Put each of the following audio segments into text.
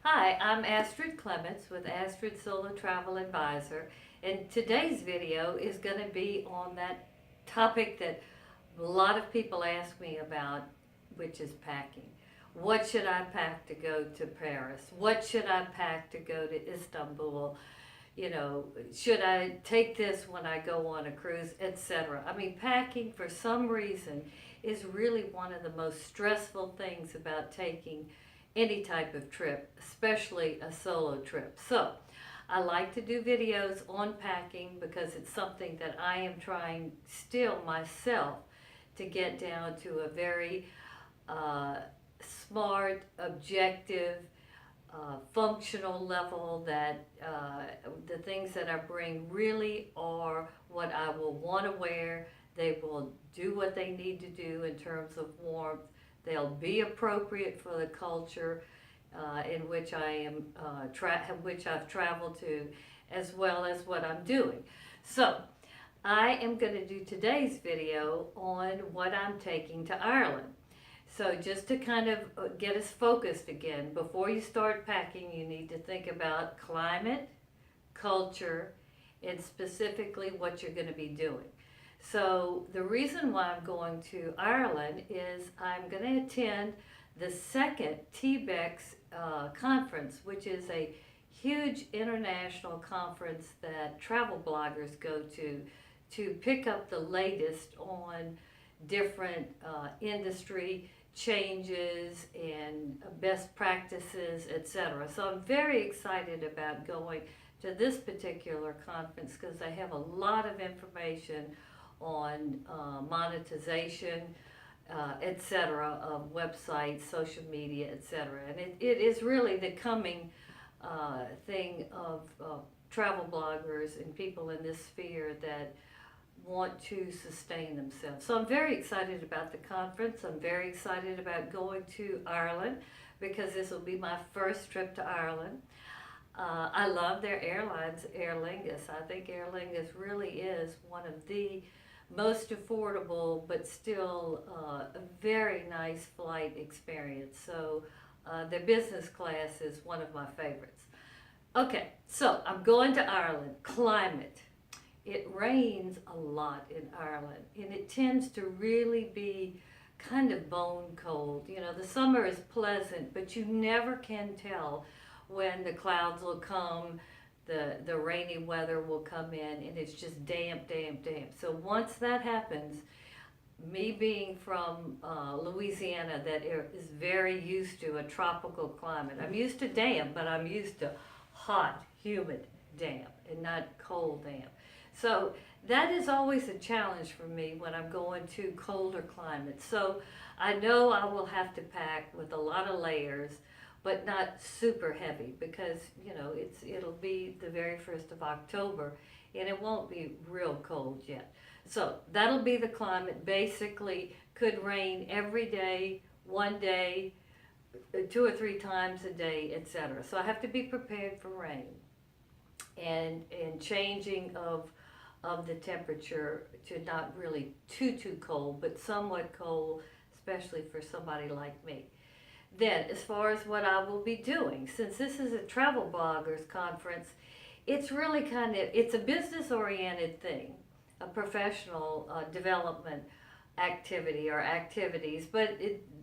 Hi, I'm Astrid Clements with Astrid Solo Travel Advisor, and today's video is going to be on that topic that a lot of people ask me about, which is packing. What should I pack to go to Paris? What should I pack to go to Istanbul? Should I take this when I go on a cruise, etc. I mean, packing for some reason is really one of the most stressful things about taking any type of trip, especially a solo trip. So I like to do videos on packing because it's something that I am trying still myself to get down to a very uh, smart, objective, functional level, that the things that I bring really are what I will want to wear. They will do what they need to do in terms of warmth. They'll be appropriate for the culture in which I am, which I've traveled to, as well as what I'm doing. So I am going to do today's video on what I'm taking to Ireland. So just to kind of get us focused again, before you start packing, you need to think about climate, culture, and specifically what you're going to be doing. So the reason why I'm going to Ireland is I'm going to attend the second TBEX conference, which is a huge international conference that travel bloggers go to pick up the latest on different industry changes and best practices, etc. So I'm very excited about going to this particular conference because they have a lot of information on monetization, etc., of websites, social media, etc. And it is really the coming thing of travel bloggers and people in this sphere that want to sustain themselves. So I'm very excited about the conference. I'm very excited about going to Ireland because this will be my first trip to Ireland. I love their airlines, Aer Lingus. I think Aer Lingus really is one of the most affordable but still a very nice flight experience. So their business class is one of my favorites. Okay, so I'm going to Ireland. Climate. It rains a lot in Ireland, and it tends to really be kind of bone cold. You know, the summer is pleasant, but you never can tell when the clouds will come, the rainy weather will come in, and it's just damp, damp, damp. So once that happens, me being from Louisiana, that is very used to a tropical climate. I'm used to damp, but I'm used to hot, humid damp, and not cold damp. So that is always a challenge for me when I'm going to colder climates. So I know I will have to pack with a lot of layers, but not super heavy because, you know, it'll be the very 1st of October and it won't be real cold yet. So that'll be the climate. Basically, could rain every day, one day, 2 or 3 times a day, etc. So I have to be prepared for rain and changing of the temperature to not really too cold, but somewhat cold, especially for somebody like me. Then, as far as what I will be doing, since this is a travel bloggers conference, it's really it's a business-oriented thing, a professional development activity or activities, but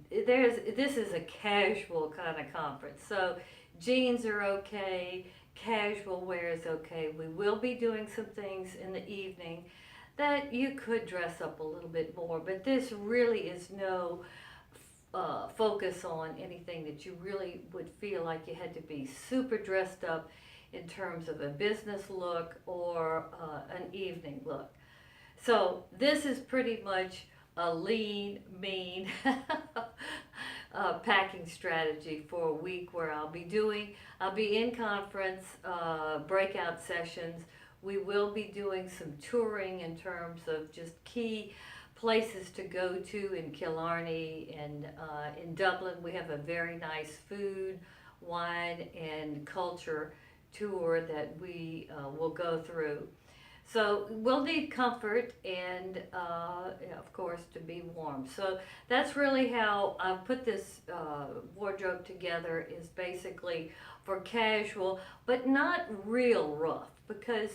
this is a casual kind of conference. So jeans are okay, casual wear is okay. We will be doing some things in the evening that you could dress up a little bit more, but this really is no focus on anything that you really would feel like you had to be super dressed up in terms of a business look or an evening look. So this is pretty much a lean, mean packing strategy for a week where I'll be in conference breakout sessions. We will be doing some touring in terms of just key places to go to in Killarney and in Dublin. We have a very nice food, wine, and culture tour that we will go through. So we'll need comfort and, of course, to be warm. So that's really how I put this wardrobe together, is basically for casual, but not real rough. Because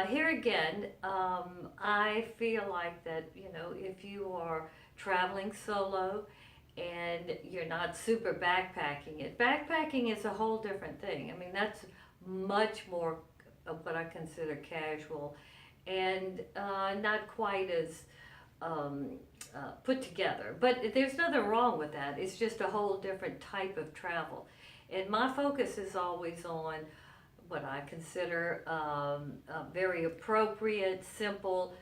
here again, I feel like that, if you are traveling solo and you're not super backpacking it, backpacking is a whole different thing. I mean, that's much more of what I consider casual and not quite as put together. But there's nothing wrong with that. It's just a whole different type of travel. And my focus is always on what I consider a very appropriate, simple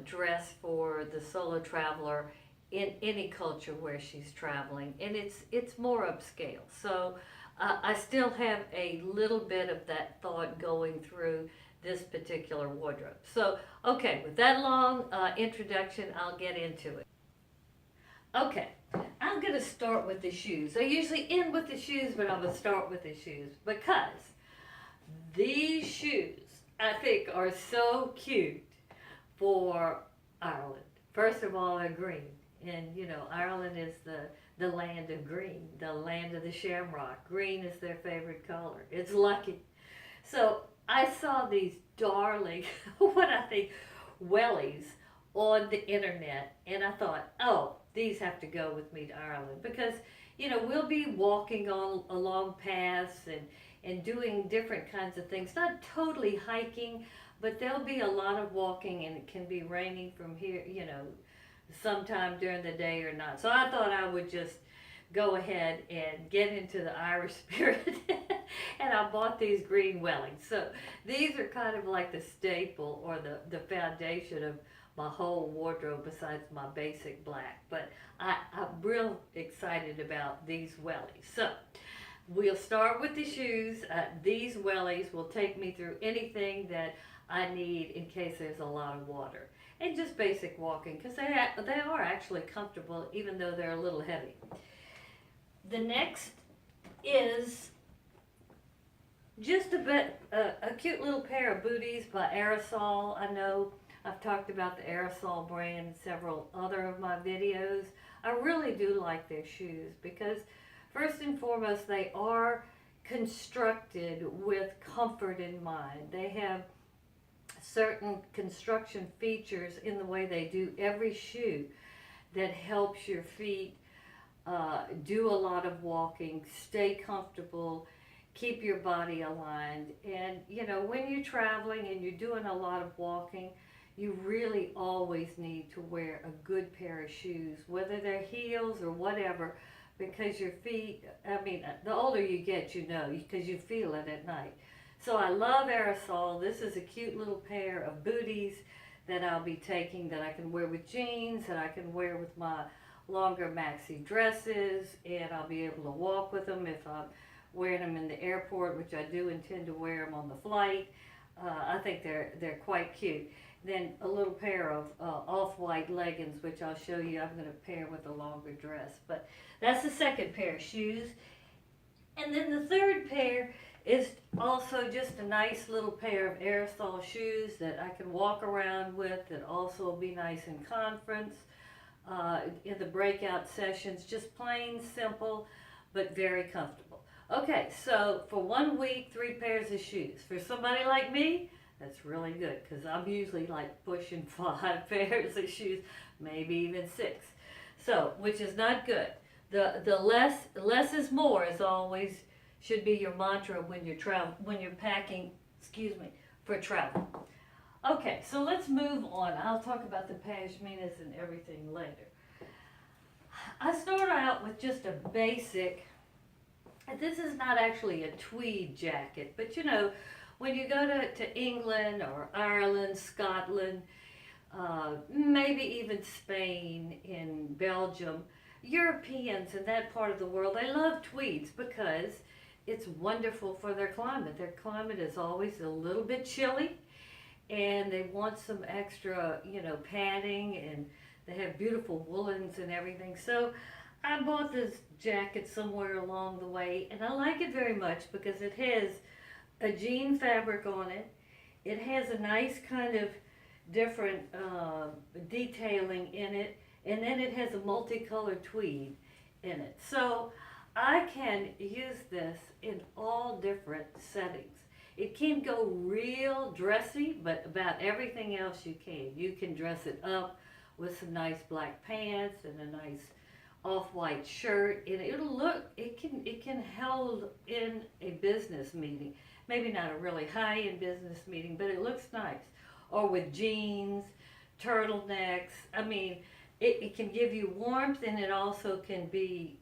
dress for the solo traveler in any culture where she's traveling. And it's more upscale. So I still have a little bit of that thought going through this particular wardrobe. So, okay, with that long introduction, I'll get into it. Okay, I'm going to start with the shoes. I usually end with the shoes, but I'm going to start with the shoes because these shoes, I think, are so cute for Ireland. First of all, they're green. And, Ireland is the land of green, the land of the shamrock. Green is their favorite color. It's lucky. So I saw these darling, what I think, wellies on the internet, and I thought, oh, these have to go with me to Ireland because, we'll be walking along paths and doing different kinds of things, not totally hiking, but there'll be a lot of walking, and it can be raining from here, sometime during the day or not. So I thought I would just go ahead and get into the Irish spirit and I bought these green wellies. So these are kind of like the staple or the foundation of my whole wardrobe besides my basic black. But I'm real excited about these wellies. So we'll start with the shoes. These wellies will take me through anything that I need in case there's a lot of water. And just basic walking, because they are actually comfortable even though they're a little heavy. The next is just a cute little pair of booties by Aerosol. I know I've talked about the Aerosol brand in several other of my videos. I really do like their shoes because first and foremost, they are constructed with comfort in mind. They have certain construction features in the way they do every shoe that helps your feet do a lot of walking, stay comfortable, keep your body aligned. And when you're traveling and you're doing a lot of walking, you really always need to wear a good pair of shoes, whether they're heels or whatever, because your feet, the older you get, because you feel it at night. So I love Aerosol. This is a cute little pair of booties that I'll be taking that I can wear with jeans, that I can wear with my longer maxi dresses, and I'll be able to walk with them if I'm wearing them in the airport, which I do intend to wear them on the flight. I think they're quite cute. Then a little pair of off-white leggings, which I'll show you I'm going to pair with a longer dress. But that's the second pair of shoes. And then the third pair is also just a nice little pair of Aerosol shoes that I can walk around with, that also will be nice in conference, in the breakout sessions, just plain, simple, but very comfortable. Okay, so for 1 week, 3 pairs of shoes. For somebody like me, that's really good because I'm usually like pushing 5 pairs of shoes, maybe even 6. So, which is not good. The less is more is always should be your mantra when you're packing, for travel. Okay, so let's move on. I'll talk about the pashminas and everything later. I start out with just a basic, this is not actually a tweed jacket, but when you go to England or Ireland, Scotland, maybe even Spain, in Belgium, Europeans in that part of the world, they love tweeds because it's wonderful for their climate. Their climate is always a little bit chilly, and they want some extra, padding, and they have beautiful woolens and everything. So I bought this jacket somewhere along the way, and I like it very much because it has a jean fabric on it, It has a nice kind of different detailing in it, and then it has a multicolored tweed in it. So I can use this in all different settings. It can go real dressy, but about everything else you can. You can dress it up with some nice black pants and a nice off-white shirt, and it can hold in a business meeting. Maybe not a really high-end business meeting, but it looks nice. Or with jeans, turtlenecks. I mean, it can give you warmth, and it also can be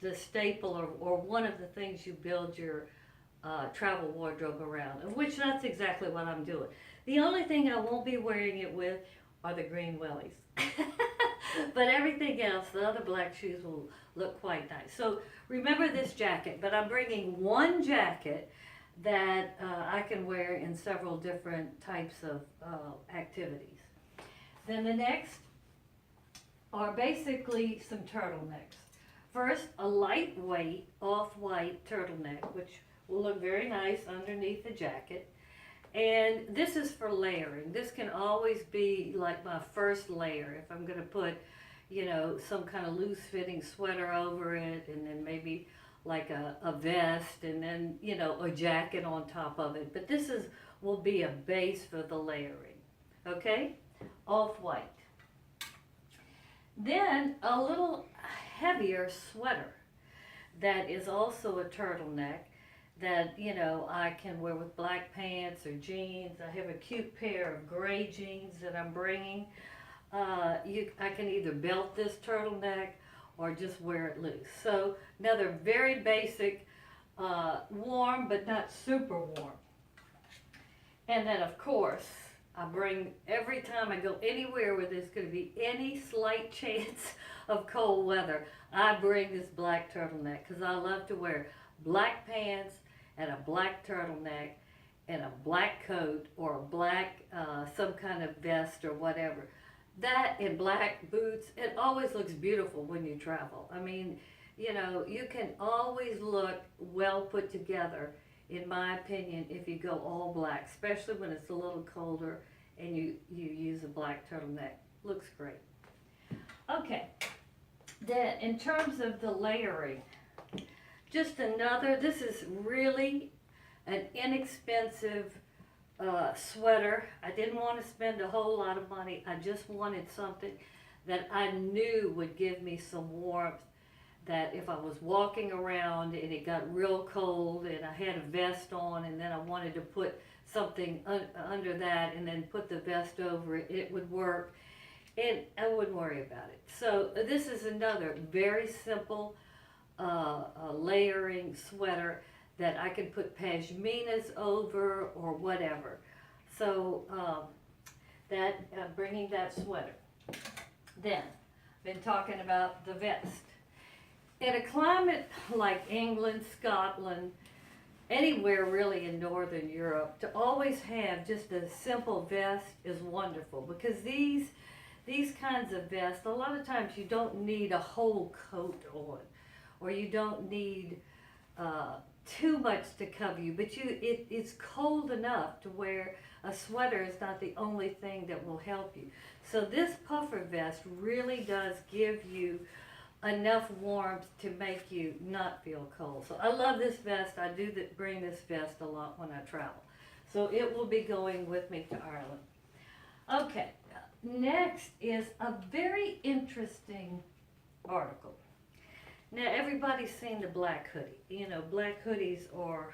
the staple or one of the things you build your travel wardrobe around, of which that's exactly what I'm doing. The only thing I won't be wearing it with are the green wellies. But everything else, the other black shoes will look quite nice. So remember this jacket, but I'm bringing one jacket that I can wear in several different types of activities. Then the next are basically some turtlenecks. First, a lightweight off-white turtleneck, which will look very nice underneath the jacket. And this is for layering. This can always be like my first layer if I'm going to put, you know, some kind of loose fitting sweater over it, and then maybe like a vest, and then, you know, a jacket on top of it. But this will be a base for the layering. Okay? Off-white. Then a little heavier sweater that is also a turtleneck that, you know, I can wear with black pants or jeans. I have a cute pair of gray jeans that I'm bringing. I can either belt this turtleneck or just wear it loose. So another very basic, warm but not super warm. And then of course, I bring, every time I go anywhere where there's going to be any slight chance of cold weather, I bring this black turtleneck because I love to wear black pants and a black turtleneck and a black coat or a black some kind of vest or whatever. That and black boots, it always looks beautiful when you travel. I mean, you know, you can always look well put together, in my opinion, if you go all black, especially when it's a little colder and you use a black turtleneck. Looks great. Okay, then in terms of the layering, just another, this is really an inexpensive sweater. I didn't want to spend a whole lot of money. I just wanted something that I knew would give me some warmth, that if I was walking around and it got real cold and I had a vest on and then I wanted to put something under that and then put the vest over it, it would work and I wouldn't worry about it. So this is another very simple layering sweater that I can put pashminas over or whatever. So bringing that sweater. Then, been talking about the vest. In a climate like England, Scotland, anywhere really in Northern Europe, to always have just a simple vest is wonderful, because these kinds of vests, a lot of times you don't need a whole coat on, or you don't need too much to cover you, but it's cold enough to where a sweater is not the only thing that will help you. So this puffer vest really does give you enough warmth to make you not feel cold. So I love this vest. I do bring this vest a lot when I travel. So it will be going with me to Ireland. Okay, next is a very interesting article. Now everybody's seen the black hoodie. You know, black hoodies are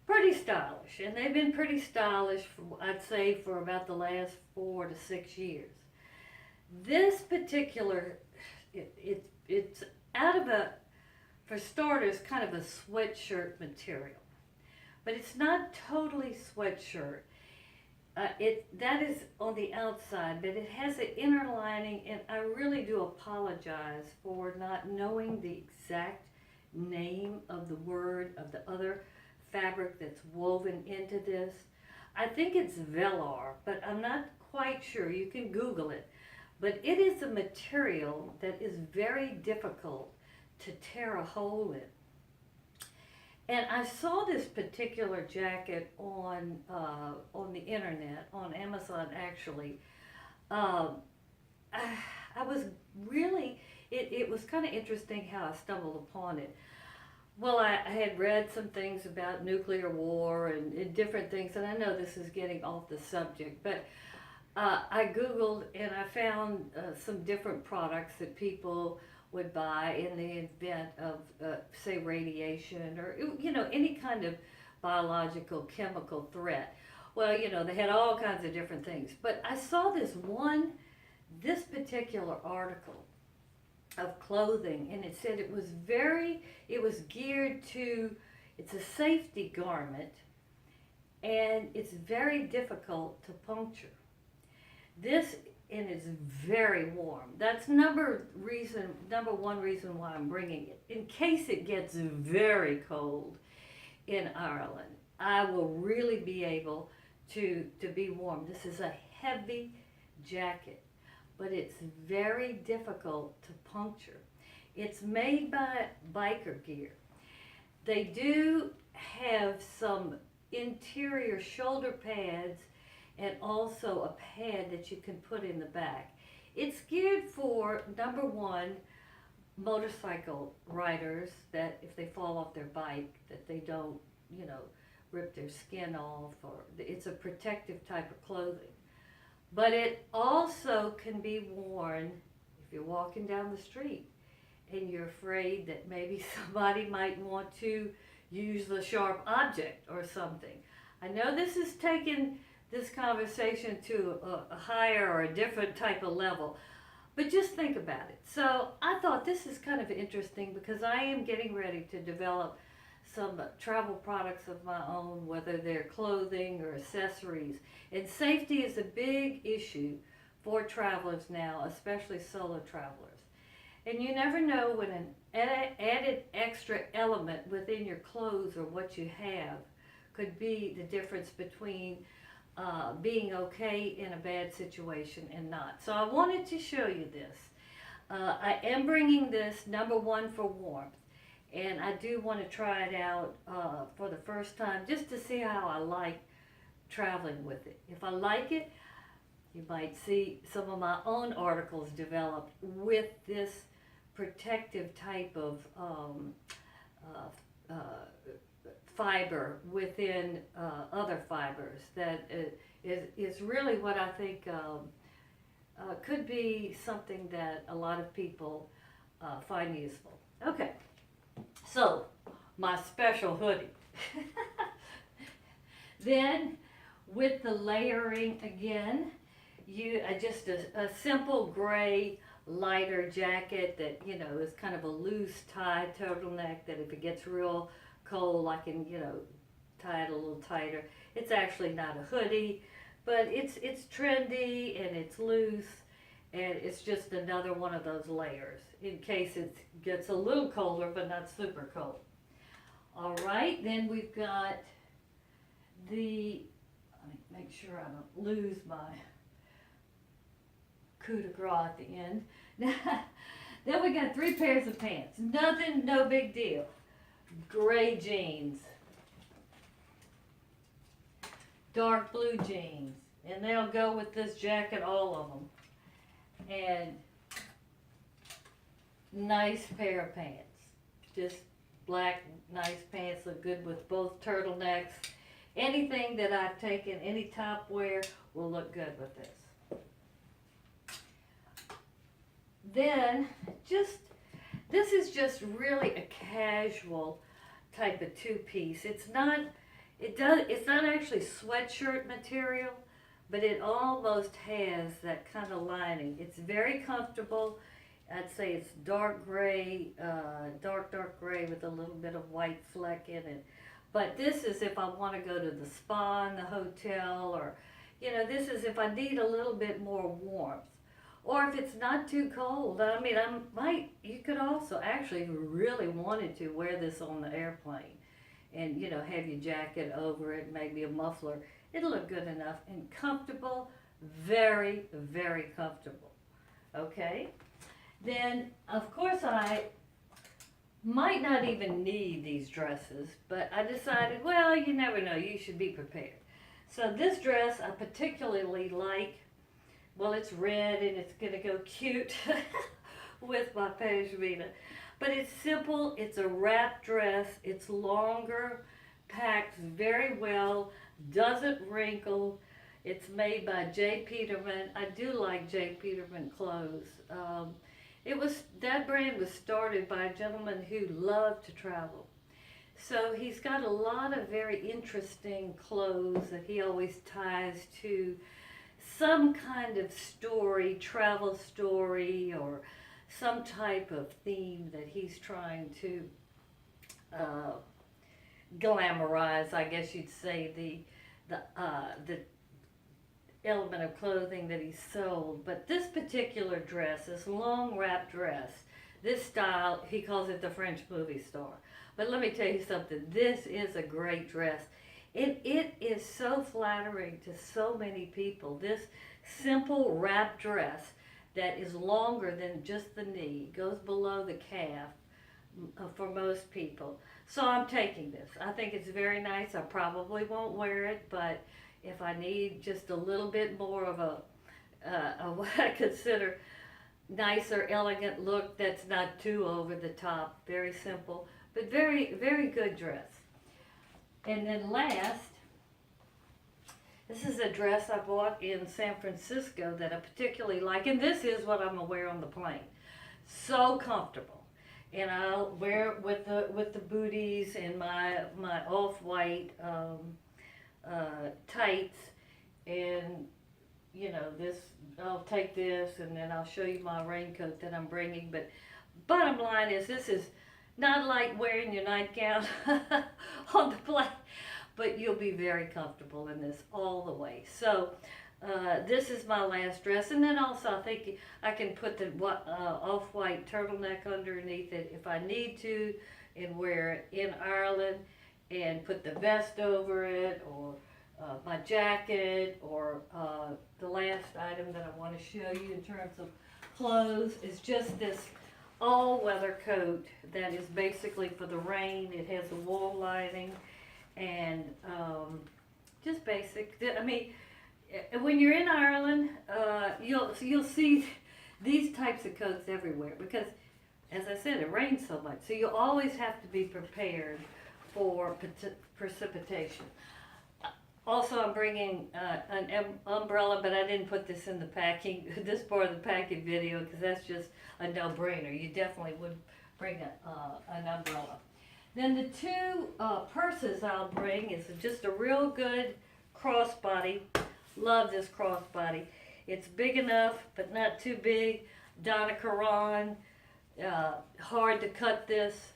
pretty stylish, and they've been pretty stylish for, I'd say, for about the last 4 to 6 years. This particular, it's out of for starters, kind of a sweatshirt material, but it's not totally sweatshirt. That is on the outside, but it has an inner lining, and I really do apologize for not knowing the exact name of the word of the other fabric that's woven into this. I think it's velour, but I'm not quite sure. You can Google it. But it is a material that is very difficult to tear a hole in. And I saw this particular jacket on the internet, on Amazon actually. Um, I was really, it was kind of interesting how I stumbled upon it. Well, I had read some things about nuclear war and different things, and I know this is getting off the subject, but I Googled and I found some different products that people would buy in the event of, say, radiation or, any kind of biological, chemical threat. Well, they had all kinds of different things. But I saw this particular article of clothing, and it said it was geared to, it's a safety garment, and it's very difficult to puncture. This, and it's very warm. That's number one reason why I'm bringing it. In case it gets very cold in Ireland, I will really be able to be warm. This is a heavy jacket, but it's very difficult to puncture. It's made by Biker Gear. They do have some interior shoulder pads and also a pad that you can put in the back. It's geared for, number one, motorcycle riders, that if they fall off their bike, that they don't, rip their skin off, or it's a protective type of clothing. But it also can be worn if you're walking down the street and you're afraid that maybe somebody might want to use the sharp object or something. I know this is taking this conversation to a higher or a different type of level, but just think about it. So I thought this is kind of interesting because I am getting ready to develop some travel products of my own, whether they're clothing or accessories. And safety is a big issue for travelers now, especially solo travelers. And you never know when an added extra element within your clothes or what you have could be the difference between being okay in a bad situation and not. So I wanted to show you this. I am bringing this, number one, for warmth. And I do want to try it out for the first time just to see how I like traveling with it. If I like it, you might see some of my own articles developed with this protective type of fiber within other fibers that is really what I think could be something that a lot of people find useful. Okay, so my special hoodie. Then with the layering again, just a simple gray lighter jacket that is kind of a loose tie turtleneck that if it gets real cold I can tie it a little tighter. It's actually not a hoodie, but it's trendy and it's loose, and it's just another one of those layers in case it gets a little colder but not super cold. All right, then we've got let me make sure I don't lose my coup de grace at the end. Then we got 3 pairs of pants. Nothing, no big deal. Gray jeans, dark blue jeans, and they'll go with this jacket, all of them. And nice pair of pants. Just black, nice pants, look good with both turtlenecks. Anything that I've taken, any top wear, will look good with this. Then, this is just really a casual type of two-piece. It's not actually sweatshirt material, but it almost has that kind of lining. It's very comfortable. I'd say it's dark gray, dark gray with a little bit of white fleck in it. But this is if I want to go to the spa in the hotel, or, this is if I need a little bit more warmth. Or if it's not too cold. I mean, you could also actually, if you really wanted to, wear this on the airplane and, have your jacket over it, maybe a muffler. It'll look good enough and comfortable, very, very comfortable. Okay? Then, of course, I might not even need these dresses, but I decided, well, you never know, you should be prepared. So this dress I particularly like. Well, it's red and it's gonna go cute with my pashmina. But it's simple, it's a wrap dress, it's longer, packs very well, doesn't wrinkle. It's made by J. Peterman. I do like J. Peterman clothes. That brand was started by a gentleman who loved to travel. So he's got a lot of very interesting clothes that he always ties to some kind of story, travel story, or some type of theme that he's trying to uh, glamorize. I guess you'd say the element of clothing that he sold. But this particular dress, this long wrap dress, this style, he calls it the French movie star. But let me tell you something, this is a great dress. It is so flattering to so many people. This simple wrap dress that is longer than just the knee, goes below the calf for most people. So I'm taking this. I think it's very nice. I probably won't wear it, but if I need just a little bit more of a what I consider nicer, elegant look that's not too over the top, very simple, but very, very good dress. And then last, this is a dress I bought in San Francisco that I particularly like, and this is what I'm gonna wear on the plane. So comfortable, and I'll wear it with the booties and my off-white tights, and you know this. I'll take this, and then I'll show you my raincoat that I'm bringing. But bottom line is, this is not like wearing your nightgown on the plane, but you'll be very comfortable in this all the way. So this is my last dress, and then also I think I can put the off-white turtleneck underneath it if I need to, and wear it in Ireland, and put the vest over it, or my jacket, or the last item that I want to show you in terms of clothes is just this all-weather coat that is basically for the rain. It has a wool lining, and just basic. I mean, when you're in Ireland, you'll see these types of coats everywhere because, as I said, it rains so much. So you always have to be prepared for precipitation. Also, I'm bringing an umbrella, but I didn't put this in the packing, this part of the packing video, because that's just a no-brainer. You definitely would bring an umbrella. Then the two purses I'll bring is just a real good crossbody. Love this crossbody. It's big enough, but not too big. Donna Karan, hard to cut this.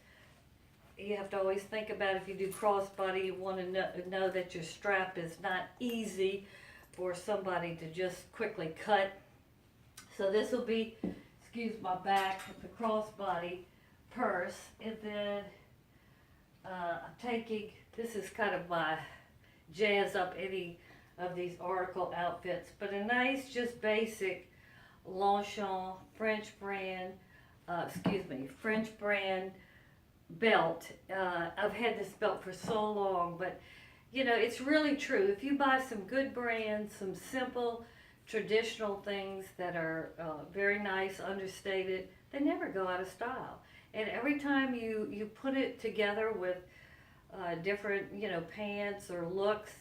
You have to always think about if you do crossbody, you want to know that your strap is not easy for somebody to just quickly cut. So this will be, excuse my back, the crossbody purse. And then I'm taking, this is kind of my jazz up any of these article outfits, but a nice, just basic Longchamp French brand, French brand belt. I've had this belt for so long, but you know, it's really true. If you buy some good brands, some simple traditional things that are very nice, understated, they never go out of style. And every time you put it together with different, you know, pants or looks,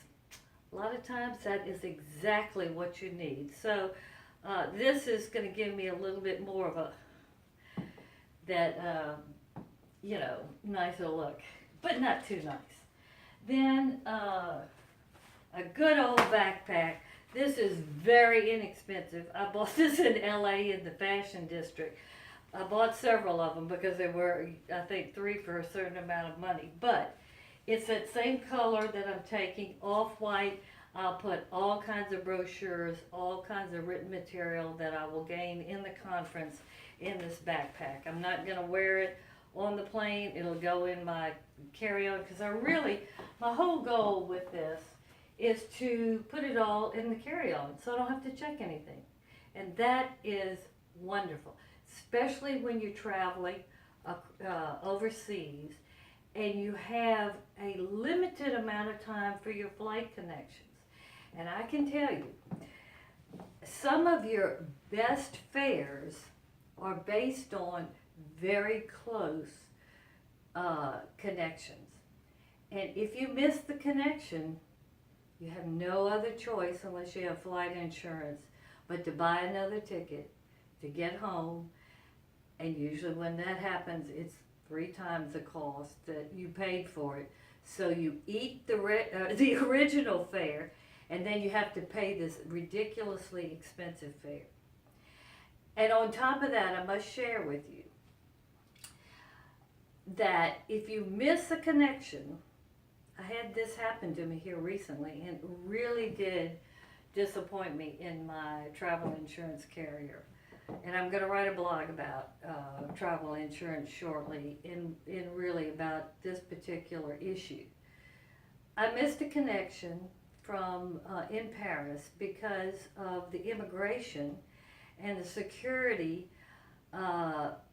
a lot of times that is exactly what you need. So this is going to give me a little bit more of you know, nicer look, but not too nice. Then a good old backpack. This is very inexpensive. I bought this in LA in the Fashion District. I bought several of them because they were, I think, 3 for a certain amount of money. But it's that same color that I'm taking, off-white. I'll put all kinds of brochures, all kinds of written material that I will gain in the conference in this backpack. I'm not going to wear it on the plane. It'll go in my carry-on because my whole goal with this is to put it all in the carry-on so I don't have to check anything. And that is wonderful, especially when you're traveling overseas, and you have a limited amount of time for your flight connections. And I can tell you, some of your best fares are based on very close connections. And if you miss the connection, you have no other choice unless you have flight insurance but to buy another ticket to get home. And usually when that happens, it's 3 times the cost that you paid for it. So you eat the original fare, and then you have to pay this ridiculously expensive fare. And on top of that, I must share with you that if you miss a connection, I had this happen to me here recently, and it really did disappoint me in my travel insurance carrier. And I'm going to write a blog about travel insurance shortly, in really about this particular issue. I missed a connection from in Paris because of the immigration and the security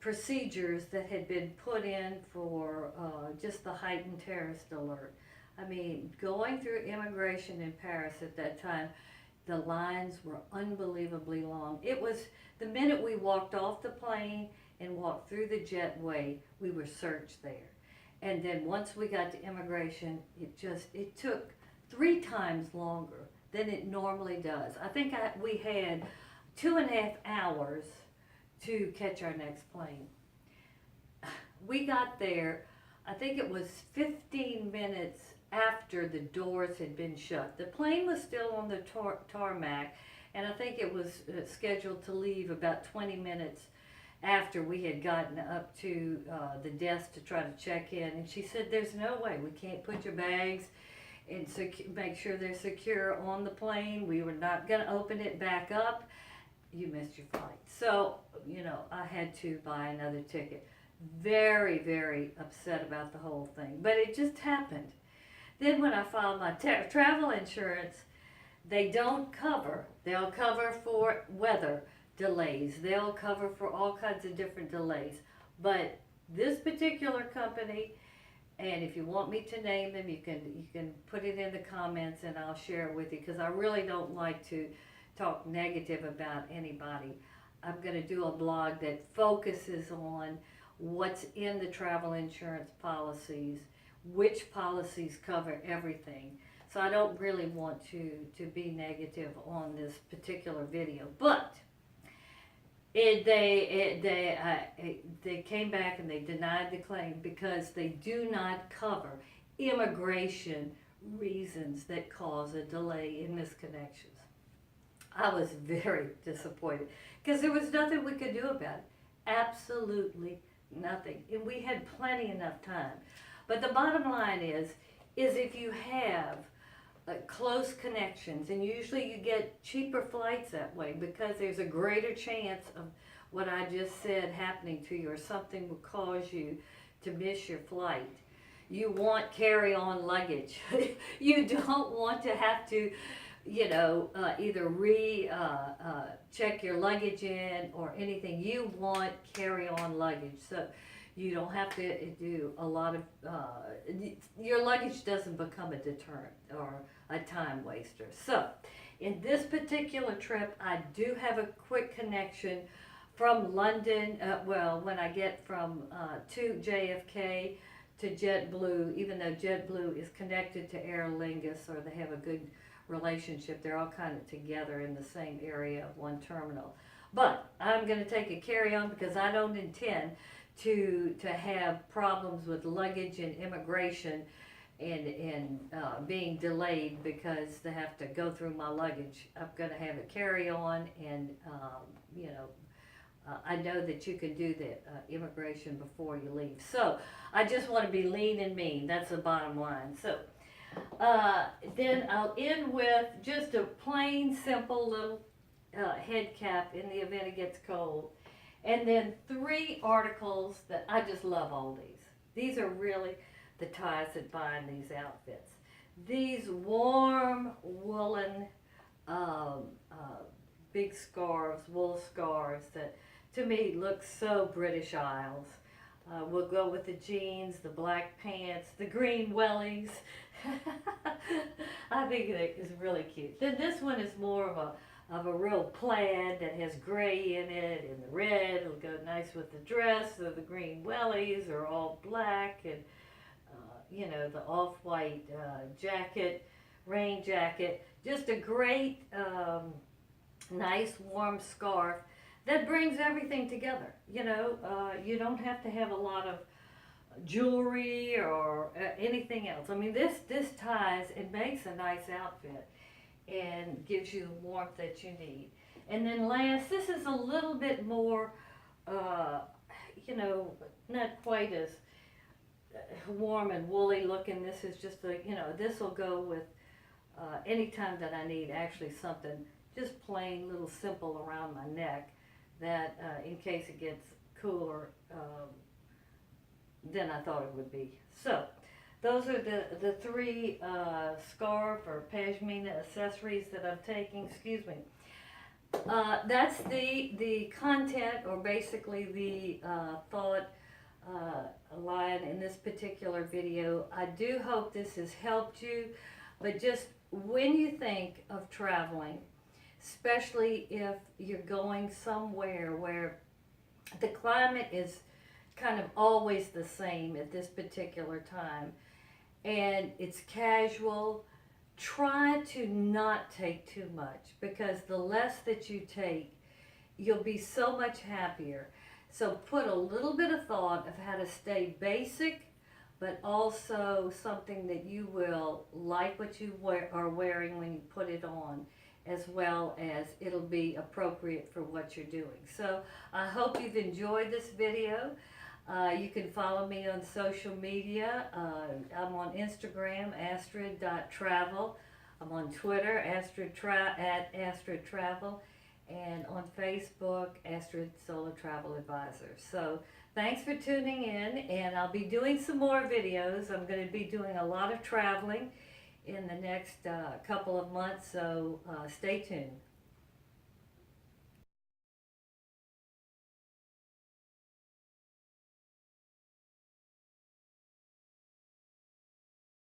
procedures that had been put in for just the heightened terrorist alert. I mean, going through immigration in Paris at that time, the lines were unbelievably long. It was the minute we walked off the plane and walked through the jetway, we were searched there. And then once we got to immigration, it took 3 times longer than it normally does. I think we had 2.5 hours to catch our next plane. We got there, I think it was 15 minutes after the doors had been shut. The plane was still on the tarmac, and I think it was scheduled to leave about 20 minutes after we had gotten up to the desk to try to check in. And she said, "There's no way, we can't put your bags and make sure they're secure on the plane. We were not going to open it back up. You missed your flight." So, I had to buy another ticket. Very, very upset about the whole thing, but it just happened. Then when I filed my travel insurance, they don't cover. They'll cover for weather delays. They'll cover for all kinds of different delays. But this particular company, and if you want me to name them, you can put it in the comments and I'll share it with you, because I really don't like to talk negative about anybody. I'm going to do a blog that focuses on what's in the travel insurance policies, which policies cover everything. So I don't really want to be negative on this particular video. But they came back and they denied the claim because they do not cover immigration reasons that cause a delay in misconnections. I was very disappointed because there was nothing we could do about it. Absolutely nothing. And we had plenty enough time. But the bottom line is if you have close connections, and usually you get cheaper flights that way because there's a greater chance of what I just said happening to you, or something will cause you to miss your flight. You want carry-on luggage. You don't want to have to, either check your luggage in or anything. You want carry-on luggage. So you don't have to do a lot of, your luggage doesn't become a deterrent or a time waster. So in this particular trip, I do have a quick connection from London, when I get from to JFK to JetBlue, even though JetBlue is connected to Aer Lingus, or they have a good relationship, they're all kind of together in the same area of one terminal. But I'm going to take a carry-on because I don't intend to have problems with luggage and immigration and being delayed because they have to go through my luggage. I'm going to have a carry-on, and I know that you can do the immigration before you leave. So I just want to be lean and mean. That's the bottom line. So then I'll end with just a plain, simple little head cap in the event it gets cold. And then 3 articles that I just love all these. These are really the ties that bind these outfits. These warm woolen big scarves, wool scarves that to me look so British Isles. We'll go with the jeans, the black pants, the green wellies. I think it is really cute. Then this one is more of a real plaid that has gray in it, and the red will go nice with the dress. So the green wellies are all black, and you know, the off-white jacket, rain jacket. Just a great, nice warm scarf that brings everything together. You know, you don't have to have a lot of jewelry or anything else. I mean, this ties and makes a nice outfit and gives you the warmth that you need. And then last, this is a little bit more, you know, not quite as warm and woolly looking. This is just a, you know, this will go with any time that I need actually something just plain little simple around my neck that in case it gets cooler than I thought it would be. So those are the three scarf or pashmina accessories that I'm taking. Excuse me. That's the content, or basically the thought line in this particular video. I do hope this has helped you, but just when you think of traveling, especially if you're going somewhere where the climate is kind of always the same at this particular time and it's casual, try to not take too much, because the less that you take, you'll be so much happier. So put a little bit of thought of how to stay basic, but also something that you will like what you are wearing when you put it on, as well as it'll be appropriate for what you're doing. So I hope you've enjoyed this video. You can follow me on social media. I'm on Instagram, Astrid.travel. I'm on Twitter, at AstridTravel. And on Facebook, Astrid Solo Travel Advisor. So thanks for tuning in, and I'll be doing some more videos. I'm going to be doing a lot of traveling in the next couple of months, so stay tuned.